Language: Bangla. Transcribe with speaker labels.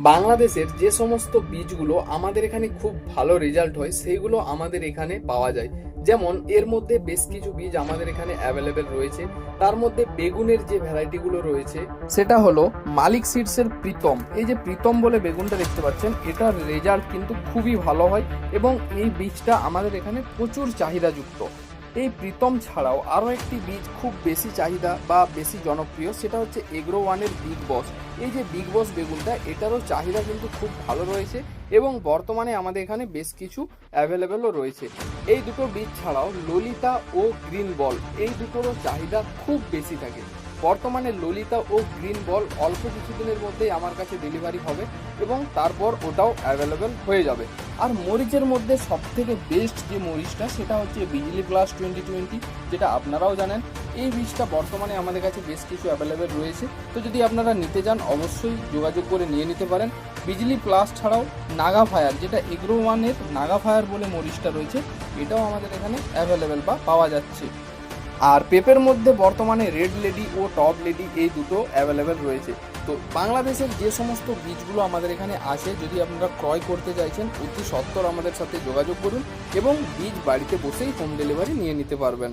Speaker 1: বাংলাদেশের যে সমস্ত বীজগুলো আমাদের এখানে খুব ভালো রেজাল্ট হয় সেইগুলো আমাদের এখানে পাওয়া যায়। যেমন এর মধ্যে বেশ কিছু বীজ আমাদের এখানে অ্যাভেলেবেল রয়েছে। তার মধ্যে বেগুনের যে ভ্যারাইটিগুলো রয়েছে সেটা হলো মালিক সিডসের প্রীতম। এই যে প্রীতম বলে বেগুনটা দেখতে পাচ্ছেন, এটার রেজাল্ট কিন্তু খুবই ভালো হয় এবং এই বীজটা আমাদের এখানে প্রচুর চাহিদাযুক্ত। এই প্রীতম ছাড়াও আরও একটি বীজ খুব বেশি চাহিদা বা বেশি জনপ্রিয়, সেটা হচ্ছে এগ্রো ওয়ানের বিগ বস। এই যে বিগ বস বেগুনটা, এটারও চাহিদা কিন্তু খুব ভালো রয়েছে এবং বর্তমানে আমাদের এখানে বেশ কিছু অ্যাভেলেবেলও রয়েছে। এই দুটো বীজ ছাড়াও ললিতা ও গ্রিন বল, এই দুটোরও চাহিদা খুব বেশি থাকে। বর্তমানে ললিতা ও গ্রিন বল অল্প কিছুদিনের মধ্যেই আমার কাছে ডেলিভারি হবে এবং তারপর ওটাও অ্যাভেলেবেল হয়ে যাবে। আর মরিচের মধ্যে সবথেকে বেস্ট যে মরিচটা, সেটা হচ্ছে বিজলি প্লাস 2020, যেটা আপনারাও জানেন। এই বীজটা বর্তমানে আমাদের কাছে বেশ কিছু অ্যাভেলেবেল রয়েছে, তো যদি আপনারা নিতে চান অবশ্যই যোগাযোগ করে নিয়ে নিতে পারেন। বিজলি প্লাস ছাড়াও নাগা ফায়ার, যেটা এগ্রো ওয়ানের নাগা ফায়ার বলে মরিচটা রয়েছে, এটাও আমাদের এখানে অ্যাভেলেবেল বা পাওয়া যাচ্ছে। আর পেঁপের মধ্যে বর্তমানে রেড লেডি ও টপ লেডি এই দুটো অ্যাভেলেবেল রয়েছে। তো বাংলাদেশের যে সমস্ত বীজগুলো আমাদের এখানে আসে, যদি আপনারা ক্রয় করতে চাইছেন অতি সত্বর আমাদের সাথে যোগাযোগ করুন এবং বীজ বাড়িতে বসেই হোম ডেলিভারি নিয়ে নিতে পারবেন।